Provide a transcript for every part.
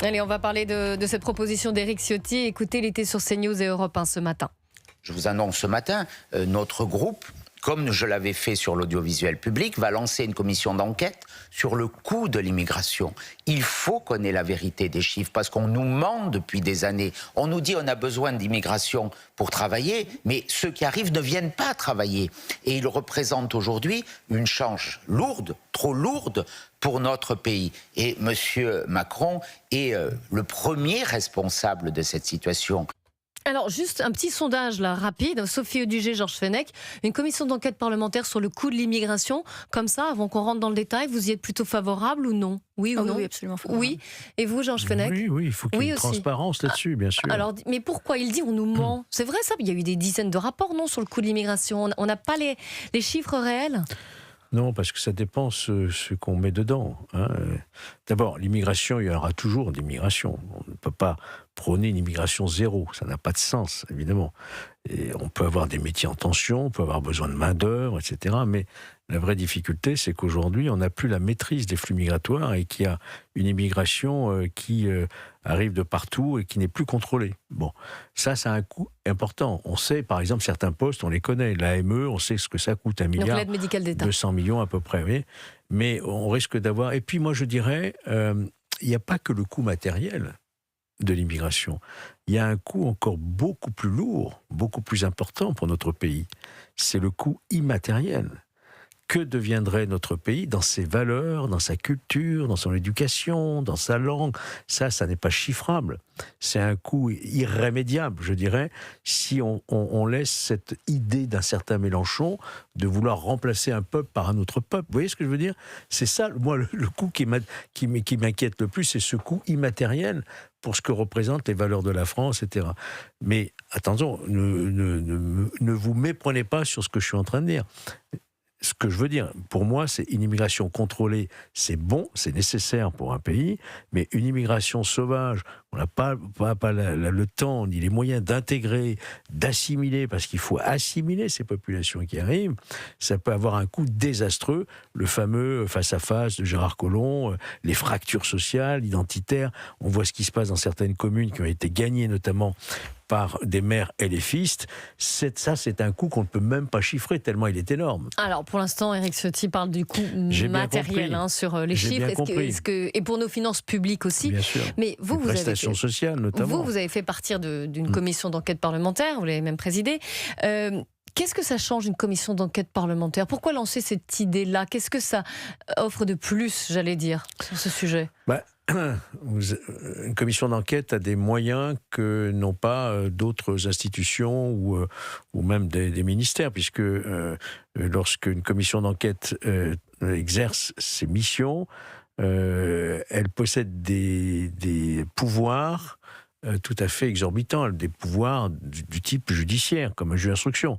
Allez, on va parler de cette proposition d'Éric Ciotti. Écoutez, il était sur CNews et Europe 1 ce matin. Je vous annonce ce matin, notre groupe, comme je l'avais fait sur l'audiovisuel public, va lancer une commission d'enquête sur le coût de l'immigration. Il faut qu'on ait la vérité des chiffres, parce qu'on nous ment depuis des années. On nous dit qu'on a besoin d'immigration pour travailler, mais ceux qui arrivent ne viennent pas travailler. Et ils représentent aujourd'hui une charge lourde, trop lourde, pour notre pays. Et M. Macron est le premier responsable de cette situation. Alors, juste un petit sondage là, rapide. Sophie Audugé, Georges Fenech, une commission d'enquête parlementaire sur le coût de l'immigration. Comme ça, avant qu'on rentre dans le détail, vous y êtes plutôt favorable ou non? Oui ou non? Oui, absolument favorable. Oui. Et vous, Georges Fenech? Oui, il faut qu'il y ait une transparence là-dessus, bien sûr. Alors, mais pourquoi? Il dit on nous ment. C'est vrai ça? Il y a eu des dizaines de rapports, non, sur le coût de l'immigration. On n'a pas les chiffres réels? Non, parce que ça dépend ce qu'on met dedans. D'abord, l'immigration, il y aura toujours d'immigration. On ne peut pas prôner une immigration zéro. Ça n'a pas de sens, évidemment. Et on peut avoir des métiers en tension, on peut avoir besoin de main-d'œuvre, etc. Mais la vraie difficulté, c'est qu'aujourd'hui, on n'a plus la maîtrise des flux migratoires et qu'il y a une immigration qui arrive de partout et qui n'est plus contrôlée. Bon, ça a un coût important. On sait, par exemple, certains postes, on les connaît. L'AME, on sait ce que ça coûte, 1 milliard. Donc l'aide médicale d'État. 200 millions à peu près, oui. Mais on risque d'avoir... Et puis moi, je dirais, il n'y a pas que le coût matériel de l'immigration. Il y a un coût encore beaucoup plus lourd, beaucoup plus important pour notre pays. C'est le coût immatériel. Que deviendrait notre pays dans ses valeurs, dans sa culture, dans son éducation, dans sa langue? Ça n'est pas chiffrable. C'est un coût irrémédiable, je dirais, si on laisse cette idée d'un certain Mélenchon de vouloir remplacer un peuple par un autre peuple. Vous voyez ce que je veux dire? C'est ça, moi, le coût qui m'inquiète le plus, c'est ce coût immatériel pour ce que représentent les valeurs de la France, etc. Mais attention, ne vous méprenez pas sur ce que je suis en train de dire. Ce que je veux dire, pour moi, c'est une immigration contrôlée, c'est bon, c'est nécessaire pour un pays, mais une immigration sauvage, on n'a pas le temps ni les moyens d'intégrer, d'assimiler, parce qu'il faut assimiler ces populations qui arrivent, ça peut avoir un coût désastreux, le fameux face-à-face de Gérard Collomb, les fractures sociales, identitaires, on voit ce qui se passe dans certaines communes qui ont été gagnées notamment par des maires LFistes, c'est un coût qu'on ne peut même pas chiffrer tellement il est énorme. Alors pour l'instant, Éric Ciotti parle du coût matériel sur les chiffres. Et pour nos finances publiques aussi. Bien sûr. Mais vous prestations sociales notamment. Vous avez fait partir d'une commission d'enquête parlementaire, vous l'avez même présidée. Qu'est-ce que ça change une commission d'enquête parlementaire? Pourquoi lancer cette idée-là? Qu'est-ce que ça offre de plus, j'allais dire, sur ce sujet? Une commission d'enquête a des moyens que n'ont pas d'autres institutions ou même des ministères, puisque lorsqu'une commission d'enquête exerce ses missions, elle possède des pouvoirs tout à fait exorbitants, des pouvoirs du type judiciaire, comme un juge d'instruction.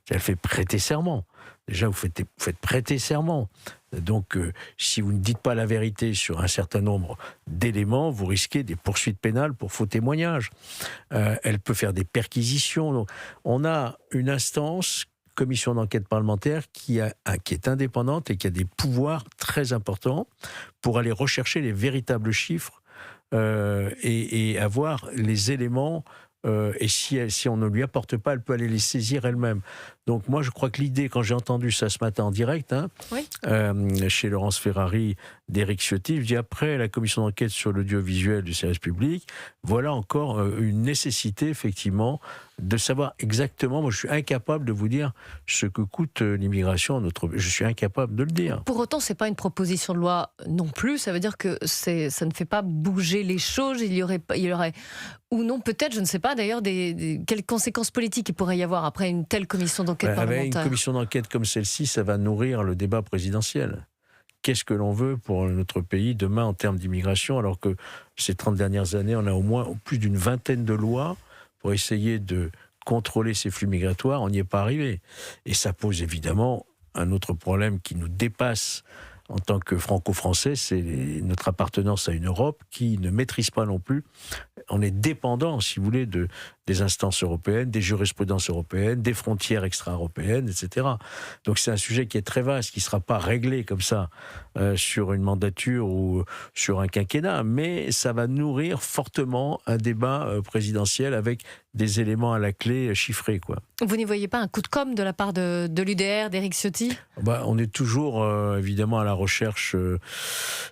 Elle fait prêter serment. Déjà, vous faites prêter serment. Donc, si vous ne dites pas la vérité sur un certain nombre d'éléments, vous risquez des poursuites pénales pour faux témoignages. Elle peut faire des perquisitions. Donc, on a une instance, commission d'enquête parlementaire, qui est indépendante et qui a des pouvoirs très importants pour aller rechercher les véritables chiffres et avoir les éléments. Et si on ne lui apporte pas, elle peut aller les saisir elle-même. Donc moi, je crois que l'idée, quand j'ai entendu ça ce matin en direct, chez Laurence Ferrari, d'Éric Ciotti, je dis après la commission d'enquête sur l'audiovisuel du service public, voilà encore une nécessité, effectivement, de savoir exactement. Moi, je suis incapable de vous dire ce que coûte l'immigration à notre... Je suis incapable de le dire. Pour autant, c'est pas une proposition de loi non plus. Ça veut dire que ça ne fait pas bouger les choses. Il y aurait ou non, peut-être, je ne sais pas d'ailleurs, quelles conséquences politiques il pourrait y avoir après une telle commission d'enquête parlementaire. Avec une commission d'enquête comme celle-ci, ça va nourrir le débat présidentiel. Qu'est-ce que l'on veut pour notre pays demain en termes d'immigration, alors que ces 30 dernières années, on a au moins plus d'une vingtaine de lois pour essayer de contrôler ces flux migratoires, on n'y est pas arrivé. Et ça pose évidemment un autre problème qui nous dépasse en tant que franco-français, c'est notre appartenance à une Europe qui ne maîtrise pas non plus. On est dépendant, si vous voulez, des des instances européennes, des jurisprudences européennes, des frontières extra-européennes, etc. Donc c'est un sujet qui est très vaste, qui ne sera pas réglé comme ça sur une mandature ou sur un quinquennat, mais ça va nourrir fortement un débat présidentiel avec des éléments à la clé chiffrés, quoi. Vous n'y voyez pas un coup de com' de la part de l'UDR, d'Éric Ciotti ? On est toujours évidemment à la recherche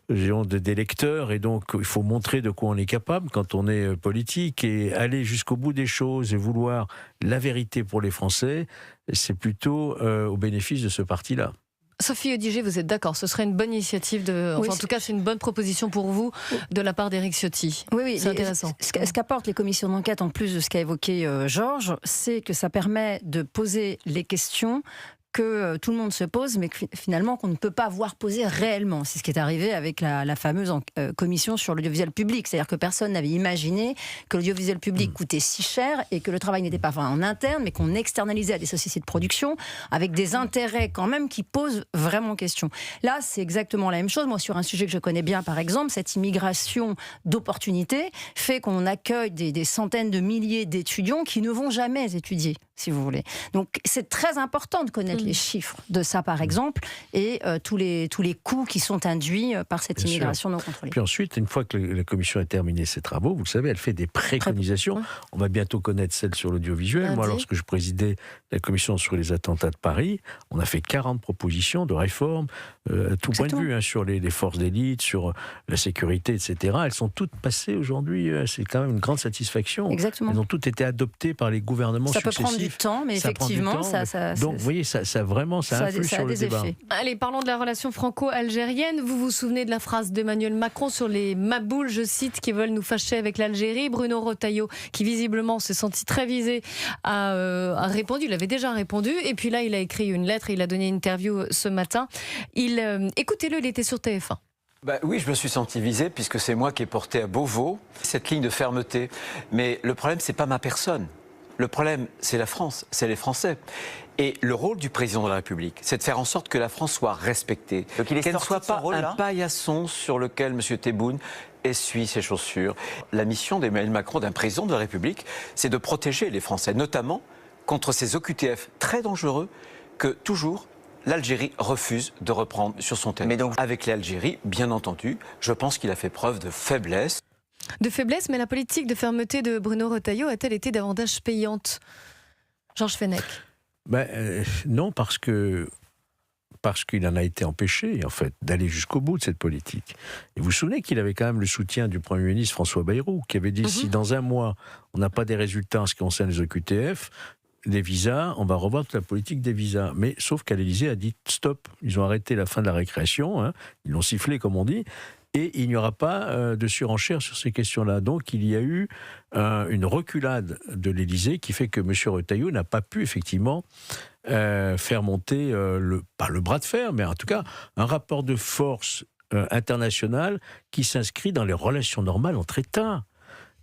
des lecteurs, et donc il faut montrer de quoi on est capable quand on est politique, et aller jusqu'au bout des choses et vouloir la vérité pour les Français, c'est plutôt au bénéfice de ce parti-là. Sophie Odiger, vous êtes d'accord, ce serait une bonne initiative, en tout cas c'est une bonne proposition pour vous de la part d'Éric Ciotti. Oui, c'est intéressant. Ce qu'apportent les commissions d'enquête, en plus de ce qu'a évoqué Georges, c'est que ça permet de poser les questions que tout le monde se pose, mais que finalement qu'on ne peut pas voir poser réellement. C'est ce qui est arrivé avec la fameuse commission sur l'audiovisuel public. C'est-à-dire que personne n'avait imaginé que l'audiovisuel public coûtait si cher et que le travail n'était pas en interne, mais qu'on externalisait à des sociétés de production avec des intérêts quand même qui posent vraiment question. Là, c'est exactement la même chose. Moi, sur un sujet que je connais bien, par exemple, cette immigration d'opportunités fait qu'on accueille des centaines de milliers d'étudiants qui ne vont jamais étudier, si vous voulez. Donc, c'est très important de connaître les chiffres de ça, par exemple, et tous les coûts qui sont induits par cette immigration non contrôlée. Puis ensuite, une fois que la commission a terminé ses travaux, vous le savez, elle fait des préconisations. On va bientôt connaître celle sur l'audiovisuel. Moi, lorsque je présidais la commission sur les attentats de Paris, on a fait 40 propositions de réforme, à tout point de vue, sur les forces d'élite, sur la sécurité, etc. Elles sont toutes passées aujourd'hui. C'est quand même une grande satisfaction. Exactement. Elles ont toutes été adoptées par les gouvernements successifs. Ça peut prendre du temps, mais effectivement, donc, vous voyez, ça influe sur le débat. Effets. Allez, parlons de la relation franco-algérienne. Vous vous souvenez de la phrase d'Emmanuel Macron sur les maboules, je cite, qui veulent nous fâcher avec l'Algérie. Bruno Retailleau, qui visiblement s'est senti très visé, a répondu. Il avait déjà répondu. Et puis là, il a écrit une lettre. Il a donné une interview ce matin. Écoutez-le, il était sur TF1. Oui, je me suis senti visé puisque c'est moi qui ai porté à Beauvau cette ligne de fermeté. Mais le problème, c'est pas ma personne. Le problème, c'est la France, c'est les Français. Et le rôle du président de la République, c'est de faire en sorte que la France soit respectée. Qu'elle ne soit pas un paillasson sur lequel M. Tebboune essuie ses chaussures. La mission d'Emmanuel Macron, d'un président de la République, c'est de protéger les Français, notamment contre ces OQTF très dangereux que toujours l'Algérie refuse de reprendre sur son territoire. Mais donc, avec l'Algérie, bien entendu, je pense qu'il a fait preuve de faiblesse. De faiblesse, mais la politique de fermeté de Bruno Retailleau a-t-elle été davantage payante ? Georges Fenech. Non, parce qu'il en a été empêché, en fait, d'aller jusqu'au bout de cette politique. Et vous vous souvenez qu'il avait quand même le soutien du Premier ministre François Bayrou, qui avait dit si dans un mois, on n'a pas des résultats en ce qui concerne les OQTF, les visas, on va revoir toute la politique des visas. Mais sauf qu'à l'Élysée a dit stop. Ils ont arrêté la fin de la récréation, ils l'ont sifflé, comme on dit, et il n'y aura pas de surenchère sur ces questions-là. Donc il y a eu une reculade de l'Élysée qui fait que M. Retailleau n'a pas pu effectivement faire monter, pas le bras de fer, mais en tout cas un rapport de force international qui s'inscrit dans les relations normales entre États.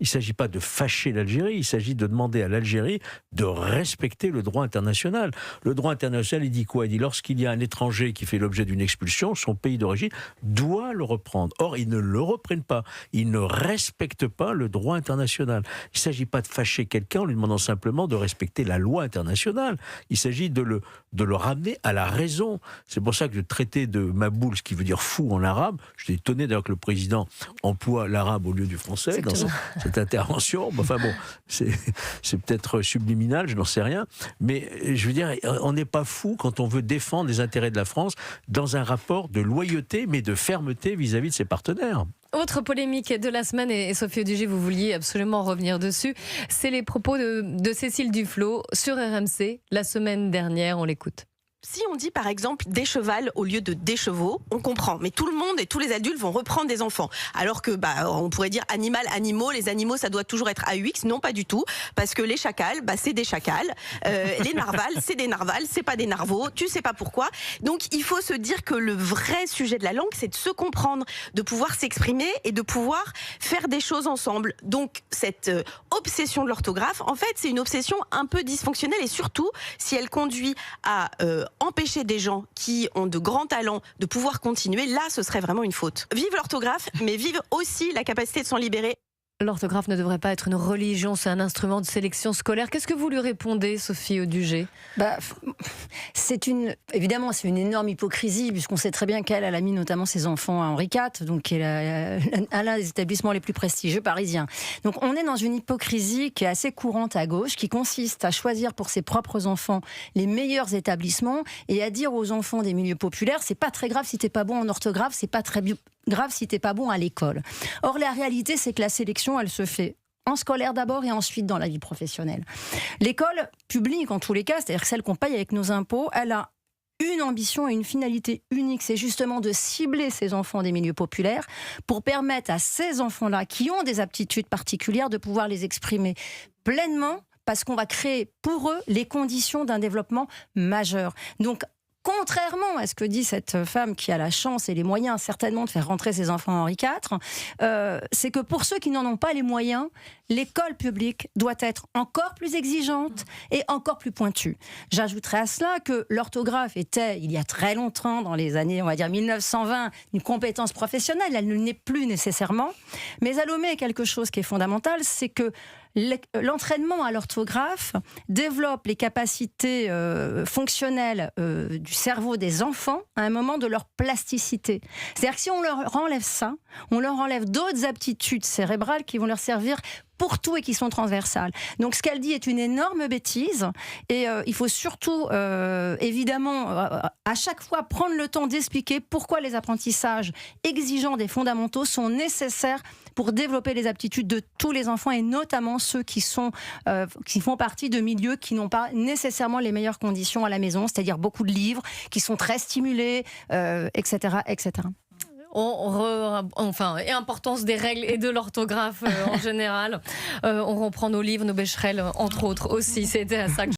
Il ne s'agit pas de fâcher l'Algérie, il s'agit de demander à l'Algérie de respecter le droit international. Le droit international, il dit quoi ? Il dit lorsqu'il y a un étranger qui fait l'objet d'une expulsion, son pays d'origine doit le reprendre. Or, ils ne le reprennent pas. Ils ne respectent pas le droit international. Il ne s'agit pas de fâcher quelqu'un en lui demandant simplement de respecter la loi internationale. Il s'agit de le ramener à la raison. C'est pour ça que le traité de Maboul, ce qui veut dire fou en arabe, je suis étonné d'ailleurs que le président emploie l'arabe au lieu du français dans cette intervention. Enfin bon, c'est peut-être subliminal, je n'en sais rien. Mais je veux dire, on n'est pas fou quand on veut défendre les intérêts de la France dans un rapport de loyauté, mais de fermeté vis-à-vis de ses partenaires. Autre polémique de la semaine, et Sophie Odiger, vous vouliez absolument revenir dessus, c'est les propos de Cécile Duflot sur RMC la semaine dernière. On l'écoute. Si on dit par exemple des chevals au lieu de des chevaux, on comprend. Mais tout le monde et tous les adultes vont reprendre des enfants. Alors que on pourrait dire animal, animaux. Les animaux, ça doit toujours être AUX. Non, pas du tout. Parce que les chacals, c'est des chacals. Les narvals, c'est des narvals. C'est pas des narvaux. Tu sais pas pourquoi. Donc il faut se dire que le vrai sujet de la langue, c'est de se comprendre, de pouvoir s'exprimer et de pouvoir faire des choses ensemble. Donc cette obsession de l'orthographe, en fait, c'est une obsession un peu dysfonctionnelle et surtout si elle conduit à empêcher des gens qui ont de grands talents de pouvoir continuer, là, ce serait vraiment une faute. Vive l'orthographe, mais vive aussi la capacité de s'en libérer. L'orthographe ne devrait pas être une religion, c'est un instrument de sélection scolaire. Qu'est-ce que vous lui répondez, Sophie Audugé? Évidemment, c'est une énorme hypocrisie, puisqu'on sait très bien qu'elle a mis notamment ses enfants à Henri IV, donc qui est l'un des établissements les plus prestigieux parisiens. Donc on est dans une hypocrisie qui est assez courante à gauche, qui consiste à choisir pour ses propres enfants les meilleurs établissements et à dire aux enfants des milieux populaires, c'est pas très grave si t'es pas bon en orthographe, c'est pas très grave si t'es pas bon à l'école. Or la réalité, c'est que la sélection, elle se fait en scolaire d'abord et ensuite dans la vie professionnelle. L'école publique, en tous les cas, c'est-à-dire celle qu'on paye avec nos impôts, elle a une ambition et une finalité unique, c'est justement de cibler ces enfants des milieux populaires pour permettre à ces enfants-là, qui ont des aptitudes particulières, de pouvoir les exprimer pleinement, parce qu'on va créer pour eux les conditions d'un développement majeur. Donc, contrairement à ce que dit cette femme qui a la chance et les moyens certainement de faire rentrer ses enfants à Henri IV, c'est que pour ceux qui n'en ont pas les moyens, l'école publique doit être encore plus exigeante et encore plus pointue. J'ajouterais à cela que l'orthographe était, il y a très longtemps, dans les années, on va dire 1920, une compétence professionnelle. Elle ne l'est plus nécessairement, mais elle omet quelque chose qui est fondamental, c'est que l'entraînement à l'orthographe développe les capacités fonctionnelles du cerveau des enfants à un moment de leur plasticité. C'est-à-dire que si on leur enlève ça, on leur enlève d'autres aptitudes cérébrales qui vont leur servir pour tout et qui sont transversales. Donc ce qu'elle dit est une énorme bêtise et il faut surtout évidemment à chaque fois prendre le temps d'expliquer pourquoi les apprentissages exigeants des fondamentaux sont nécessaires pour développer les aptitudes de tous les enfants et notamment ceux qui font partie de milieux qui n'ont pas nécessairement les meilleures conditions à la maison, c'est-à-dire beaucoup de livres qui sont très stimulés, etc., etc. Et importance des règles et de l'orthographe en général. On reprend nos livres, nos Becherel, entre autres aussi. C'était à ça que